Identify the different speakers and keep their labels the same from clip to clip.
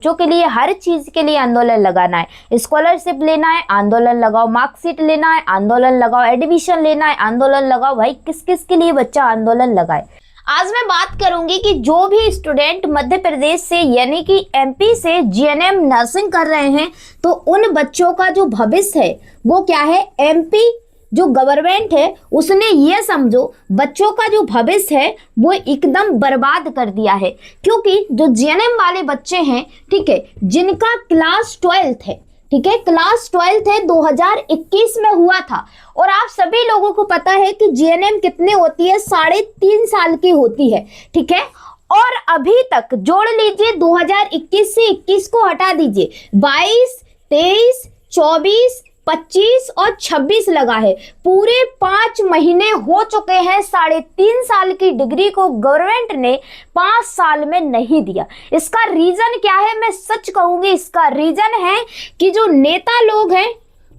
Speaker 1: बच्चों के लिए हर चीज के लिए आंदोलन लगाना है। स्कॉलरशिप लेना है, आंदोलन लगाओ। मार्कशीट लेना है, आंदोलन लगाओ। एडमिशन लेना है, आंदोलन लगाओ। भाई किस किस के लिए बच्चा आंदोलन लगाए। आज मैं बात करूंगी कि जो भी स्टूडेंट मध्य प्रदेश से यानी कि एमपी से जीएनएम नर्सिंग कर रहे हैं, तो उन बच्चों का जो भविष्य है वो क्या है। एमपी जो गवर्नमेंट है उसने ये समझो बच्चों का जो भविष्य है वो एकदम बर्बाद कर दिया है। क्योंकि जो जीएनएम वाले बच्चे हैं, ठीक है, जिनका क्लास 12th है, ठीक है, क्लास 12th है 2021 में हुआ था। और आप सभी लोगों को पता है कि जीएनएम कितनी होती है, 3.5 साल की होती है, ठीक है। और अभी तक जोड़ लीजिए 2021 से 21 को हटा दीजिए, 22, 23, 24, 25 और 26 लगा है। पूरे 5 महीने हो चुके हैं 3.5 साल की डिग्री को गवर्नमेंट ने 5 साल में नहीं दिया। इसका रीजन क्या है, मैं सच कहूंगी इसका रीजन है कि जो नेता लोग हैं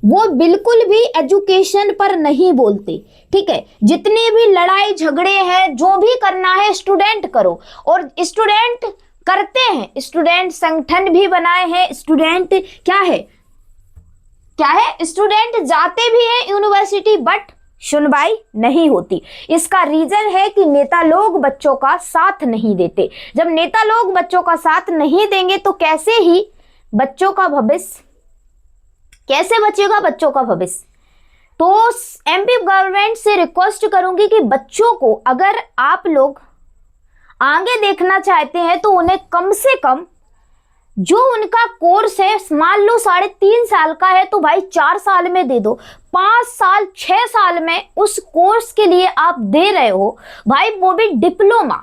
Speaker 1: वो बिल्कुल भी एजुकेशन पर नहीं बोलते, ठीक है। जितने भी लड़ाई झगड़े हैं, जो भी करना है स्टूडेंट करो, और स्टूडेंट करते हैं। स्टूडेंट संगठन भी बनाए हैं, स्टूडेंट क्या है, स्टूडेंट जाते भी हैं यूनिवर्सिटी, बट सुनवाई नहीं होती। इसका रीजन है कि नेता लोग बच्चों का साथ नहीं देते। जब नेता लोग बच्चों का साथ नहीं देंगे तो कैसे ही बच्चों का भविष्य, कैसे बचेगा बच्चों का भविष्य। तो एमपी गवर्नमेंट से रिक्वेस्ट करूंगी कि बच्चों को अगर आप लोग आगे देखना चाहते हैं तो उन्हें कम से कम जो उनका कोर्स है, मान लो 3.5 साल का है, तो भाई 4 साल में दे दो। 5 साल 6 साल में उस कोर्स के लिए आप दे रहे हो भाई, वो भी डिप्लोमा।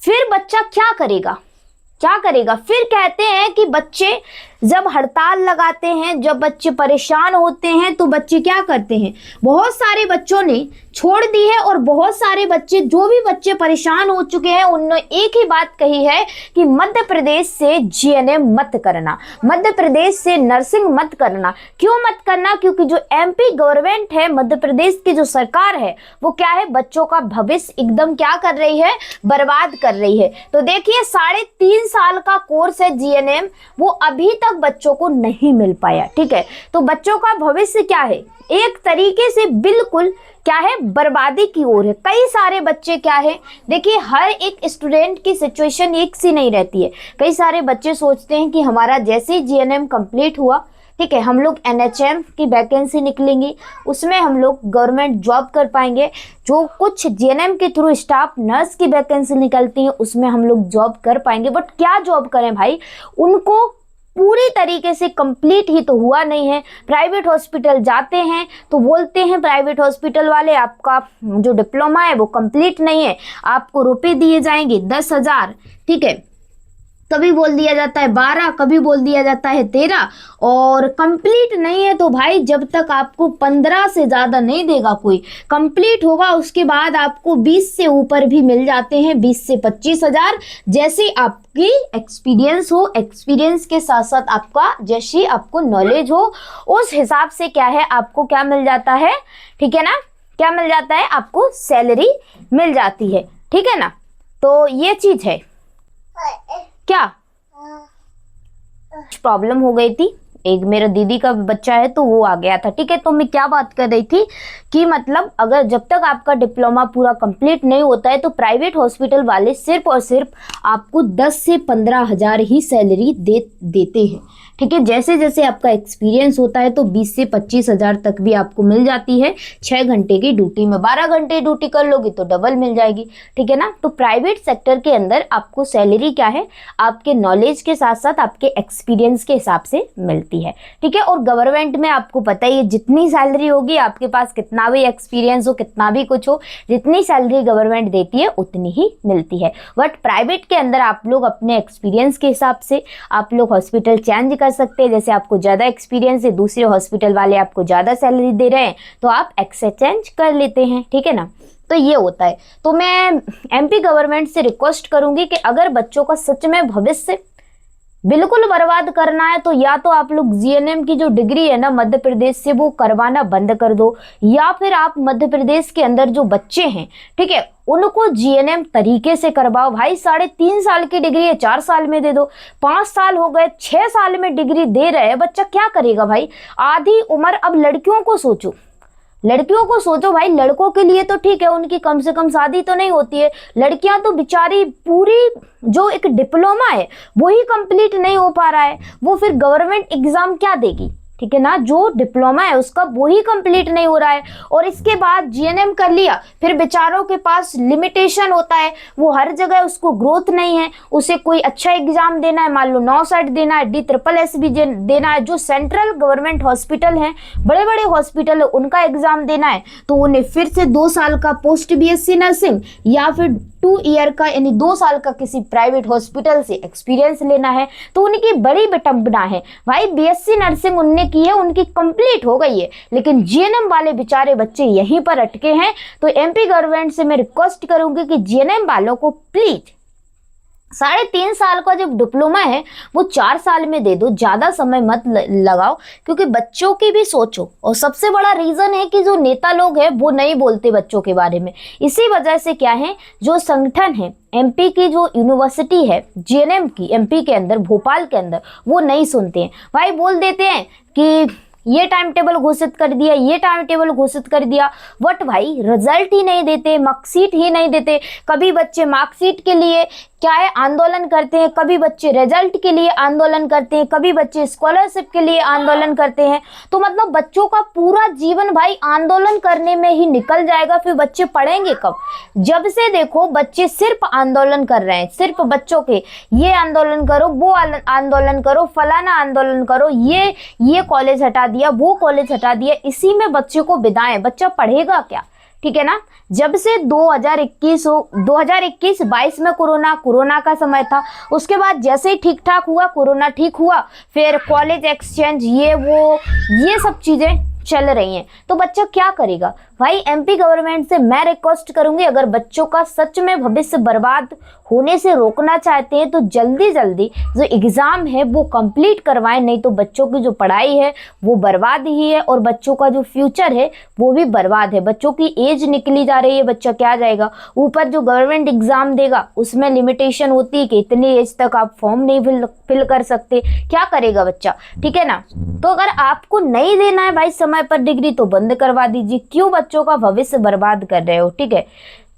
Speaker 1: फिर बच्चा क्या करेगा, क्या करेगा। फिर कहते हैं कि बच्चे जब हड़ताल लगाते हैं, जब बच्चे परेशान होते हैं, तो बच्चे क्या करते हैं, बहुत सारे बच्चों ने छोड़ दी है। और बहुत सारे बच्चे, जो भी बच्चे परेशान हो चुके हैं, उन्होंने एक ही बात कही है कि मध्य प्रदेश से जीएनएम मत करना, मध्य प्रदेश से नर्सिंग मत करना। क्यों मत करना, क्योंकि जो एमपी गवर्नमेंट है, मध्य प्रदेश की जो सरकार है, वो क्या है, बच्चों का भविष्य एकदम क्या कर रही है, बर्बाद कर रही है। तो देखिए 3.5 साल का कोर्स है जीएनएम, वो अभी तक बच्चों को नहीं मिल पाया, ठीक है। तो बच्चों का भविष्य क्या है, एक तरीके से बिल्कुल क्या है, बर्बादी की ओर है। कई सारे बच्चे क्या है, देखिए हर एक स्टूडेंट की सिचुएशन एक सी नहीं रहती है। कई सारे बच्चे सोचते हैं कि हमारा जैसे ही जीएनएम कंप्लीट हुआ, ठीक है, हम लोग एनएचएम की वैकेंसी निकलेंगी, उसमें हम लोग गवर्नमेंट जॉब कर पाएंगे। जो कुछ जीएनएम के थ्रू स्टाफ नर्स की वैकेंसी निकलती है, उसमें हम लोग जॉब कर पाएंगे। बट क्या जॉब करें भाई, उनको पूरी तरीके से कंप्लीट ही तो हुआ नहीं है। प्राइवेट हॉस्पिटल जाते हैं तो बोलते हैं प्राइवेट हॉस्पिटल वाले, आपका जो डिप्लोमा है वो कंप्लीट नहीं है, आपको रुपए दिए जाएंगे 10,000, ठीक है। कभी बोल दिया जाता है 12, कभी बोल दिया जाता है 13, और कंप्लीट नहीं है तो भाई जब तक आपको 15 से ज़्यादा नहीं देगा कोई। कंप्लीट होगा उसके बाद आपको 20 से ऊपर भी मिल जाते हैं, 20 से 25,000, जैसे आपकी एक्सपीरियंस हो। एक्सपीरियंस के साथ साथ आपका जैसे आपको नॉलेज हो, उस हिसाब से क्या है, आपको क्या मिल जाता है, ठीक है ना, क्या मिल जाता है, आपको सैलरी मिल जाती है, ठीक है ना। तो ये चीज़ है। क्या प्रॉब्लम हो गई थी, एक मेरा दीदी का बच्चा है तो वो आ गया था, ठीक है। तो मैं क्या बात कर रही थी कि मतलब अगर जब तक आपका डिप्लोमा पूरा कंप्लीट नहीं होता है तो प्राइवेट हॉस्पिटल वाले सिर्फ और सिर्फ आपको 10 से 15,000 ही सैलरी देते हैं, ठीक है। जैसे जैसे आपका एक्सपीरियंस होता है तो 20 से 25,000 तक भी आपको मिल जाती है 6 घंटे की ड्यूटी में। 12 घंटे ड्यूटी कर लोगे तो डबल मिल जाएगी, ठीक है ना। तो प्राइवेट सेक्टर के अंदर आपको सैलरी क्या है, आपके नॉलेज के साथ साथ आपके एक्सपीरियंस के हिसाब से मिलती है, ठीक है। और गवर्नमेंट में आपको पता ही है, जितनी सैलरी होगी, आपके पास कितना भी एक्सपीरियंस हो, कितना भी कुछ हो, जितनी सैलरी गवर्नमेंट देती है उतनी ही मिलती है। बट प्राइवेट के अंदर आप लोग अपने एक्सपीरियंस के हिसाब से आप लोग हॉस्पिटल चेंज कर सकते हैं। जैसे आपको ज़्यादा एक्सपीरियंस है, दूसरे हॉस्पिटल वाले आपको ज़्यादा सैलरी दे रहे हैं तो आप एक्सचेंज कर लेते हैं, ठीक है ना। तो ये होता है। तो मैं एमपी गवर्नमेंट से रिक्वेस्ट करूंगी कि अगर बच्चों का सच में भविष्य बिल्कुल बर्बाद करना है तो या तो आप लोग जीएनएम की जो डिग्री है ना मध्य प्रदेश से वो करवाना बंद कर दो, या फिर आप मध्य प्रदेश के अंदर जो बच्चे हैं, ठीक है, उनको जीएनएम तरीके से करवाओ। भाई 3.5 साल की डिग्री है 4 साल में दे दो, 5 साल हो गए 6 साल में डिग्री दे रहे हैं, बच्चा क्या करेगा भाई? आधी उम्र। अब लड़कियों को सोचो, लड़कियों को सोचो भाई, लड़कों के लिए तो ठीक है, उनकी कम से कम शादी तो नहीं होती है, लड़कियां तो बेचारी पूरी जो एक डिप्लोमा है वही कंप्लीट नहीं हो पा रहा है, वो फिर गवर्नमेंट एग्जाम क्या देगी? ठीक है ना, जो डिप्लोमा है उसका वही कंप्लीट नहीं हो रहा है, और इसके बाद जीएनएम कर लिया, फिर बेचारों के पास लिमिटेशन होता है, वो हर जगह उसको ग्रोथ नहीं है, उसे कोई अच्छा एग्जाम देना है, मान लो 9 देना है, DSSS भी देना है, जो सेंट्रल गवर्नमेंट हॉस्पिटल हैं, बड़े बड़े हॉस्पिटल है, उनका एग्जाम देना है, तो उन्हें फिर से 2 साल का पोस्ट BSc नर्सिंग या फिर 2 ईयर का यानी 2 साल का किसी प्राइवेट हॉस्पिटल से एक्सपीरियंस लेना है, तो उनकी बड़ी विटंबना है भाई। BSc नर्सिंग उनने की है, उनकी कंप्लीट हो गई है, लेकिन जीएनएम वाले बेचारे बच्चे यहीं पर अटके हैं। तो MP गवर्नमेंट से मैं रिक्वेस्ट करूंगी कि जीएनएम वालों को प्लीज 3.5 साल का जो डिप्लोमा है वो 4 साल में दे दो, ज्यादा समय मत लगाओ, क्योंकि बच्चों की भी सोचो। और सबसे बड़ा रीजन है कि जो नेता लोग हैं वो नहीं बोलते बच्चों के बारे में, इसी वजह से क्या है, जो संगठन है MP की जो यूनिवर्सिटी है जीएनएम की MP के अंदर, भोपाल के अंदर, वो नहीं सुनते हैं भाई। बोल देते हैं कि ये टाइम टेबल घोषित कर दिया, ये टाइम टेबल घोषित कर दिया, बट भाई रिजल्ट ही नहीं देते, मार्कशीट ही नहीं देते। कभी बच्चे मार्कशीट के लिए क्या है आंदोलन करते हैं, कभी बच्चे रिजल्ट के लिए आंदोलन करते हैं, कभी बच्चे स्कॉलरशिप के लिए आंदोलन करते हैं। तो मतलब बच्चों का पूरा जीवन भाई आंदोलन करने में ही निकल जाएगा, फिर बच्चे पढ़ेंगे कब? जब से देखो बच्चे सिर्फ आंदोलन कर रहे हैं, सिर्फ बच्चों के ये आंदोलन करो, वो आंदोलन करो, फलाना आंदोलन करो, ये कॉलेज हटा दिया, वो कॉलेज हटा दिया, इसी में बच्चे को बिदाएं, बच्चा पढ़ेगा क्या? ठीक है ना। जब से 2021-22 में कोरोना का समय था, उसके बाद जैसे ही ठीक ठाक हुआ, कोरोना ठीक हुआ, फिर कॉलेज एक्सचेंज ये सब चीजें चल रही हैं, तो बच्चा क्या करेगा भाई? MP गवर्नमेंट से मैं रिक्वेस्ट करूंगी, अगर बच्चों का सच में भविष्य बर्बाद होने से रोकना चाहते हैं तो जल्दी जल्दी जो एग्जाम है वो कंप्लीट करवाएं, नहीं तो बच्चों की जो पढ़ाई है वो बर्बाद ही है, और बच्चों का जो फ्यूचर है वो भी बर्बाद है। बच्चों की एज निकली जा रही है, बच्चा क्या जाएगा? ऊपर जो गवर्नमेंट एग्जाम देगा उसमें लिमिटेशन होती है कि इतनी एज तक आप फॉर्म नहीं फिल कर सकते, क्या करेगा बच्चा? ठीक है ना। तो अगर आपको नहीं देना है भाई समय पर डिग्री तो बंद करवा दीजिए, क्यों बच्चों का भविष्य बर्बाद कर रहे हो? ठीक है।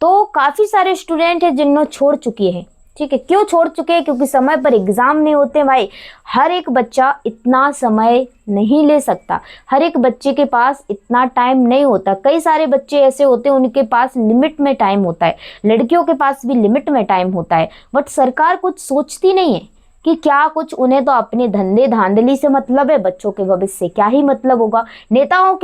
Speaker 1: तो काफी सारे स्टूडेंट हैं जिन्होंने छोड़ चुके हैं, ठीक है। क्यों छोड़ चुके हैं? क्योंकि समय पर एग्जाम नहीं होते भाई। हर एक बच्चा इतना समय नहीं ले सकता, हर एक बच्चे के पास इतना टाइम नहीं होता। कई सारे बच्चे ऐसे होते हैं उनके पास लिमिट में टाइम होता है, लड़कियों के पास भी लिमिट में टाइम होता है, बट सरकार कुछ सोचती नहीं है कि क्या कुछ। उन्हें तो अपने धंधे धांधली से मतलब है, बच्चों के भविष्य से क्या ही मतलब होगा। नेताओं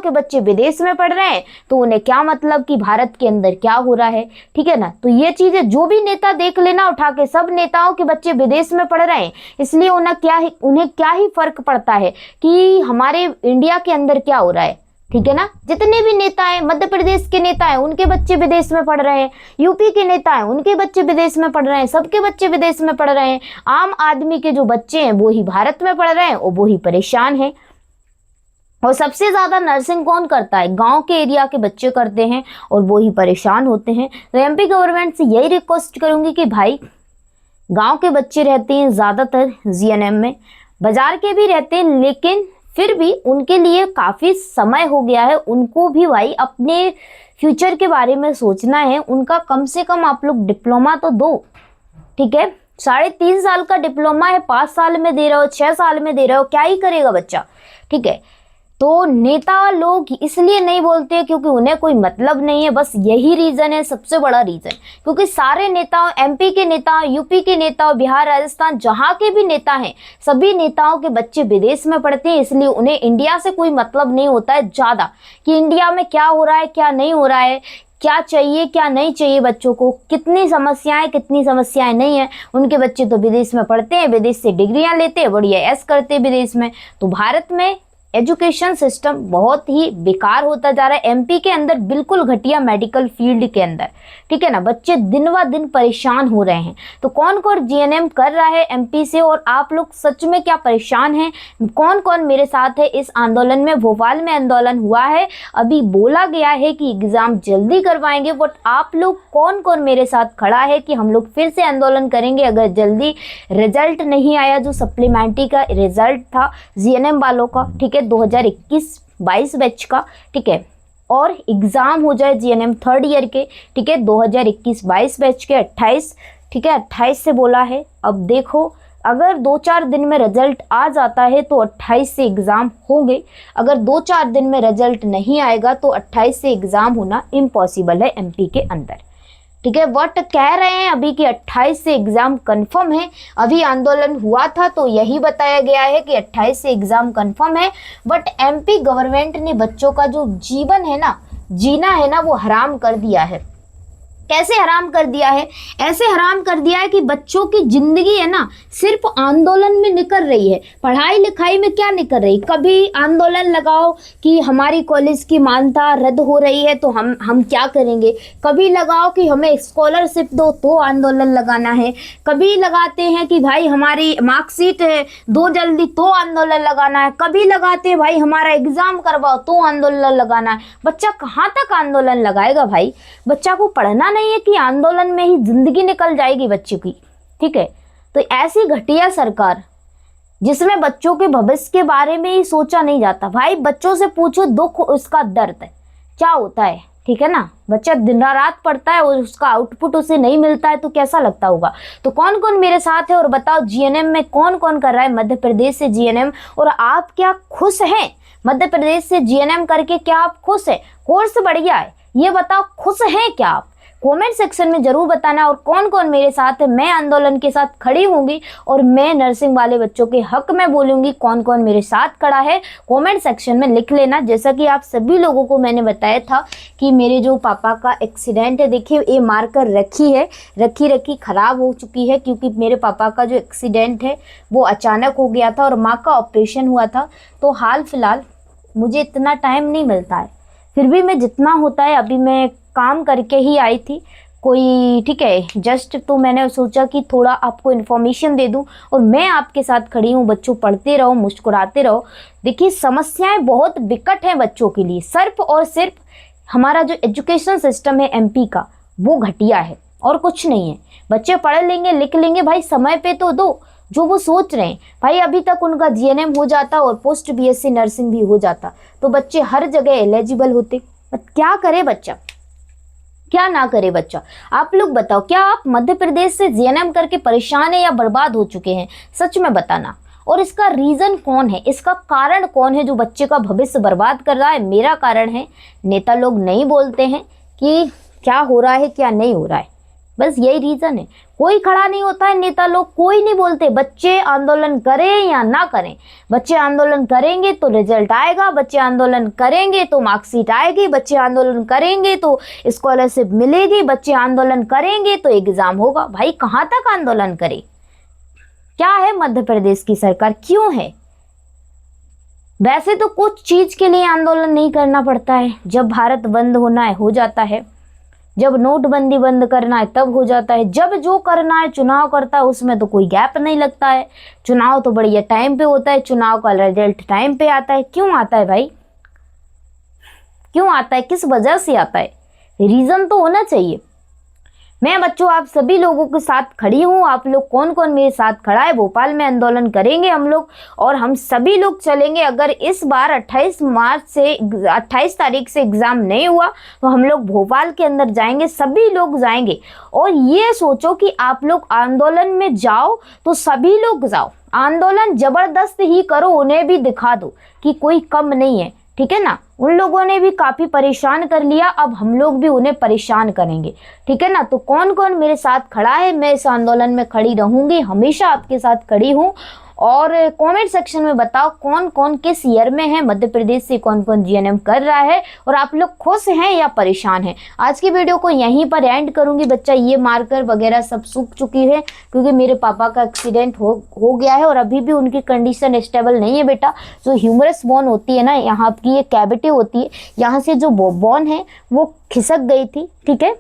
Speaker 1: के बच्चे विदेश में पढ़ रहे हैं तो उन्हें क्या मतलब कि भारत के अंदर क्या हो रहा है, ठीक है ना। तो ये चीजें जो भी नेता देख लेना उठा के, सब नेताओं के बच्चे विदेश में पढ़ रहे हैं, इसलिए उन्हें क्या ही फर्क पड़ता है कि हमारे इंडिया के अंदर क्या हो रहा है, ठीक है ना। जितने भी नेता हैं, मध्य प्रदेश के नेता हैं उनके बच्चे विदेश में पढ़ रहे हैं, यूपी के नेता हैं उनके बच्चे विदेश में पढ़ रहे हैं, सबके बच्चे विदेश में पढ़ रहे हैं। आम आदमी के जो बच्चे हैं वो ही भारत में पढ़ रहे हैं और वो ही परेशान हैं। और सबसे ज्यादा नर्सिंग कौन करता है? गांव के एरिया के बच्चे करते हैं और वो ही परेशान होते हैं। तो MP गवर्नमेंट से यही रिक्वेस्ट करूंगी कि भाई गाँव के बच्चे रहते हैं ज्यादातर GNM में, बाजार के भी रहते हैं, लेकिन फिर भी उनके लिए काफी समय हो गया है, उनको भी भाई अपने फ्यूचर के बारे में सोचना है। उनका कम से कम आप लोग डिप्लोमा तो दो, ठीक है। 3.5 साल का डिप्लोमा है, 5 साल में दे रहे हो, 6 साल में दे रहे हो, क्या ही करेगा बच्चा, ठीक है। तो नेता लोग इसलिए नहीं बोलते क्योंकि उन्हें कोई मतलब नहीं है, बस यही रीजन है, सबसे बड़ा रीजन। क्योंकि सारे नेताओं, MP के नेता, UP के नेता, बिहार, राजस्थान, जहाँ के भी नेता हैं, सभी नेताओं के बच्चे विदेश में पढ़ते हैं, इसलिए उन्हें इंडिया से कोई मतलब नहीं होता है ज्यादा कि इंडिया में क्या हो रहा है, क्या नहीं हो रहा है, क्या चाहिए क्या नहीं चाहिए बच्चों को, कितनी समस्याएं नहीं है। उनके बच्चे तो विदेश में पढ़ते हैं, विदेश से डिग्रियां लेते हैं, बढ़िया ऐश करते हैं विदेश में। तो भारत में एजुकेशन सिस्टम बहुत ही बेकार होता जा रहा है एमपी के अंदर, बिल्कुल घटिया मेडिकल फील्ड के अंदर, ठीक है ना। बच्चे दिन व दिन परेशान हो रहे हैं। तो कौन कौन जीएनएम कर रहा है एमपी से, और आप लोग सच में क्या परेशान हैं, कौन कौन मेरे साथ है इस आंदोलन में। भोपाल में आंदोलन हुआ है, अभी बोला गया है कि एग्जाम जल्दी करवाएंगे, बट आप लोग कौन कौन मेरे साथ खड़ा है कि हम लोग फिर से आंदोलन करेंगे अगर जल्दी रिजल्ट नहीं आया, जो सप्लीमेंट्री का रिजल्ट था जीएनएम वालों का, ठीक है, 2021-22 बैच का, ठीक है, और एग्ज़ाम हो जाए जीएनएम थर्ड ईयर के, ठीक है, 2021-22 बैच के 28, ठीक है, 28 से बोला है। अब देखो अगर 2-4 दिन में रिजल्ट आ जाता है तो 28 से एग्ज़ाम होंगे, अगर 2-4 दिन में रिजल्ट नहीं आएगा तो 28 से एग्ज़ाम होना इम्पॉसिबल है एमपी के अंदर, ठीक है। बट कह रहे हैं अभी कि 28 से एग्ज़ाम कंफर्म है। अभी आंदोलन हुआ था तो यही बताया गया है कि 28 से एग्ज़ाम कंफर्म है, बट एमपी गवर्नमेंट ने बच्चों का जो जीवन है ना, जीना है ना, वो हराम कर दिया है। कैसे हराम कर दिया है? ऐसे हराम कर दिया है कि बच्चों की जिंदगी है ना सिर्फ आंदोलन में निकल रही है, पढ़ाई लिखाई में क्या निकल रही। कभी आंदोलन लगाओ कि हमारी कॉलेज की मान्यता रद्द हो रही है तो हम क्या करेंगे, कभी लगाओ कि हमें स्कॉलरशिप दो तो आंदोलन लगाना है, कभी लगाते हैं कि भाई हमारी मार्कशीट दो जल्दी तो आंदोलन लगाना है, कभी लगाते हैं भाई हमारा एग्जाम करवाओ तो आंदोलन लगाना है। बच्चा कहाँ तक आंदोलन लगाएगा भाई? बच्चा को पढ़ना नहीं है कि आंदोलन में ही जिंदगी निकल जाएगी बच्चों की, ठीक है। तो ऐसी घटिया सरकार जिसमें बच्चों के भविष्य के बारे में ही सोचा नहीं जाता। भाई बच्चों से पूछो दुख उसका दर्द है क्या होता है, ठीक है ना। बच्चा दिन रात पढ़ता है और उसका आउटपुट उसे नहीं मिलता है तो कैसा लगता होगा। तो कौन कौन मेरे साथ है और बताओ जीएनएम में कौन कौन कर रहा है मध्य प्रदेश से जीएनएम, और आप क्या खुश हैं मध्य प्रदेश से जीएनएम करके? क्या आप खुश हैं? कोर्स बढ़िया है, ये बताओ खुश हैं क्या आप? कमेंट सेक्शन में जरूर बताना। और कौन कौन मेरे साथ है, मैं आंदोलन के साथ खड़ी होंगी और मैं नर्सिंग वाले बच्चों के हक में बोलूंगी। कौन कौन मेरे साथ खड़ा है कमेंट सेक्शन में लिख लेना। जैसा कि आप सभी लोगों को मैंने बताया था कि मेरे जो पापा का एक्सीडेंट है, देखिए ये मारकर रखी खराब हो चुकी है, क्योंकि मेरे पापा का जो एक्सीडेंट है वो अचानक हो गया था और माँ का ऑपरेशन हुआ था। तो हाल फिलहाल मुझे इतना टाइम नहीं मिलता है, फिर भी मैं जितना होता है अभी मैं काम करके ही आई थी कोई, ठीक है, जस्ट तो मैंने सोचा कि थोड़ा आपको इन्फॉर्मेशन दे दूं और मैं आपके साथ खड़ी हूं। बच्चों पढ़ते रहो, मुस्कुराते रहो। देखिए समस्याएं बहुत विकट हैं बच्चों के लिए, सिर्फ और सिर्फ हमारा जो एजुकेशन सिस्टम है एमपी का वो घटिया है और कुछ नहीं है। बच्चे पढ़ लेंगे लिख लेंगे भाई, समय पे तो दो जो वो सोच रहे हैं। भाई अभी तक उनका जीएनएम हो जाता और पोस्ट बीएससी नर्सिंग भी हो जाता तो बच्चे हर जगह एलिजिबल होते। क्या करे बच्चा, क्या ना करे बच्चा? आप लोग बताओ, क्या आप मध्य प्रदेश से जीएनएम करके परेशान है या बर्बाद हो चुके हैं? सच में बताना। और इसका रीजन कौन है, इसका कारण कौन है जो बच्चे का भविष्य बर्बाद कर रहा है? मेरा कारण है, नेता लोग नहीं बोलते हैं कि क्या हो रहा है क्या नहीं हो रहा है, बस यही रीजन है। कोई खड़ा नहीं होता है, नेता लोग कोई नहीं बोलते। बच्चे आंदोलन करें या ना करें, बच्चे आंदोलन करेंगे तो रिजल्ट आएगा, बच्चे आंदोलन करेंगे तो मार्कशीट आएगी, बच्चे आंदोलन करेंगे तो स्कॉलरशिप मिलेगी, बच्चे आंदोलन करेंगे तो एग्जाम होगा। भाई कहाँ तक आंदोलन करे? क्या है मध्य प्रदेश की सरकार, क्यों है? वैसे तो कुछ चीज के लिए आंदोलन नहीं करना पड़ता है, जब भारत बंद होना है हो जाता है, जब नोटबंदी बंद करना है तब हो जाता है, जब जो करना है चुनाव करता है उसमें तो कोई गैप नहीं लगता है। चुनाव तो बढ़िया टाइम पे होता है, चुनाव का रिजल्ट टाइम पे आता है। क्यों आता है भाई, क्यों आता है, किस वजह से आता है? रीजन तो होना चाहिए। मैं बच्चों आप सभी लोगों के साथ खड़ी हूँ। आप लोग कौन कौन मेरे साथ खड़ा है? भोपाल में आंदोलन करेंगे हम लोग और हम सभी लोग चलेंगे। अगर इस बार 28 तारीख से एग्जाम नहीं हुआ तो हम लोग भोपाल के अंदर जाएंगे, सभी लोग जाएंगे। और ये सोचो कि आप लोग आंदोलन में जाओ तो सभी लोग जाओ, आंदोलन जबरदस्त ही करो, उन्हें भी दिखा दो कि कोई कम नहीं है, ठीक है ना। उन लोगों ने भी काफी परेशान कर लिया, अब हम लोग भी उन्हें परेशान करेंगे, ठीक है ना। तो कौन कौन मेरे साथ खड़ा है? मैं इस आंदोलन में खड़ी रहूंगी, हमेशा आपके साथ खड़ी हूँ। और कमेंट सेक्शन में बताओ कौन कौन किस ईयर में है, मध्य प्रदेश से कौन कौन जीएनएम कर रहा है और आप लोग खुश हैं या परेशान हैं। आज की वीडियो को यहीं पर एंड करूंगी। बच्चा ये मार्कर वगैरह सब सूख चुकी है क्योंकि मेरे पापा का एक्सीडेंट हो गया है और अभी भी उनकी कंडीशन स्टेबल नहीं है बेटा। जो ह्यूमरस बोन होती है ना, यहाँ की ये कैविटी होती है, यहाँ से जो बोन है वो खिसक गई थी, ठीक है,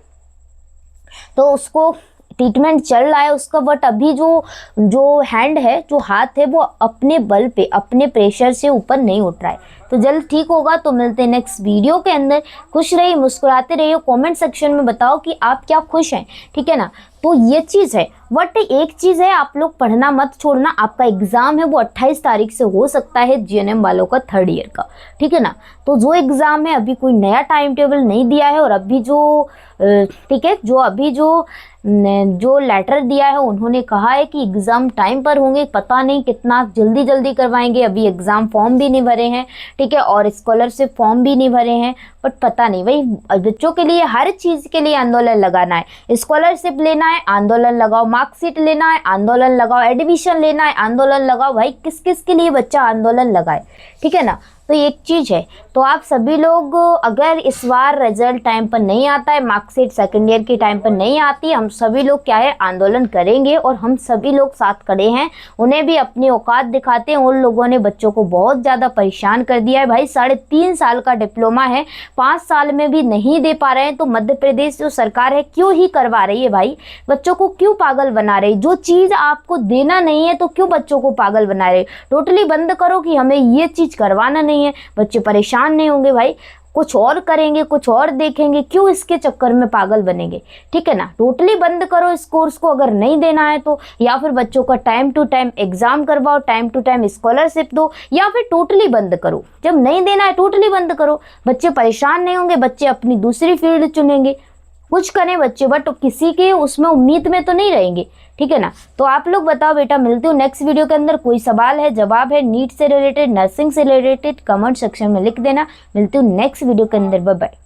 Speaker 1: तो उसको ट्रीटमेंट चल रहा है उसका। बट अभी जो हैंड है, जो हाथ है, वो अपने बल पे, अपने प्रेशर से ऊपर नहीं उठ रहा है। तो जल्द ठीक होगा। तो मिलते हैं नेक्स्ट वीडियो के अंदर। खुश रहिए, मुस्कुराते रहिए। कमेंट सेक्शन में बताओ कि आप क्या खुश हैं, ठीक है ना। तो ये चीज़ है। बट एक चीज़ है, आप लोग पढ़ना मत छोड़ना। आपका एग्ज़ाम है वो 28 तारीख से हो सकता है, जीएनएम वालों का 3rd ईयर का, ठीक है ना। तो जो एग्ज़ाम है अभी कोई नया टाइम टेबल नहीं दिया है और अभी ठीक है, जो लेटर दिया है उन्होंने कहा है कि एग्ज़ाम टाइम पर होंगे। पता नहीं कितना जल्दी करवाएंगे। अभी एग्ज़ाम फॉर्म भी नहीं भरे हैं, ठीक है, और स्कॉलरशिप फॉर्म भी नहीं भरे हैं। बट पता नहीं भाई, बच्चों के लिए हर चीज़ के लिए आंदोलन लगाना है। स्कॉलरशिप लेना है, आंदोलन लगाओ। मार्कशीट लेना है, आंदोलन लगाओ। एडमिशन लेना है, आंदोलन लगाओ। भाई किस किस के लिए बच्चा आंदोलन लगाए, ठीक है ना। तो एक चीज़ है। तो आप सभी लोग, अगर इस बार रिजल्ट टाइम पर नहीं आता है, मार्कशीट 2nd ईयर की टाइम पर नहीं आती, हम सभी लोग क्या है, आंदोलन करेंगे और हम सभी लोग साथ खड़े हैं। उन्हें भी अपनी औकात दिखाते हैं। उन लोगों ने बच्चों को बहुत ज़्यादा परेशान कर दिया है भाई। 3.5 साल का डिप्लोमा है, 5 साल में भी नहीं दे पा रहे हैं। तो मध्य प्रदेश जो सरकार है क्यों ही करवा रही है भाई, बच्चों को क्यों पागल बना रही है। जो चीज़ आपको देना नहीं है तो क्यों बच्चों को पागल बना रहे। टोटली बंद करो कि हमें ये चीज़ करवाना नहीं है, बच्चे परेशान नहीं होंगे भाई। कुछ और करेंगे, कुछ और देखेंगे, क्यों इसके चक्कर में पागल बनेंगे, ठीक है ना। टोटली बंद करो इस कोर्स को अगर नहीं देना है तो, या फिर बच्चों का टाइम टू टाइम एग्जाम करवाओ, टाइम टू टाइम स्कॉलरशिप दो, या फिर टोटली बंद करो। जब नहीं देना है टोटली बंद करो, बच्चे परेशान नहीं होंगे, बच्चे अपनी दूसरी फील्ड चुनेंगे। कुछ करें बच्चे, बट किसी के उसमें उम्मीद में तो नहीं रहेंगे, ठीक है ना। तो आप लोग बताओ बेटा। मिलती हूँ नेक्स्ट वीडियो के अंदर। कोई सवाल है, जवाब है, नीट से रिलेटेड, नर्सिंग से रिलेटेड, कमेंट सेक्शन में लिख देना। मिलती हूँ नेक्स्ट वीडियो के अंदर। Bye bye.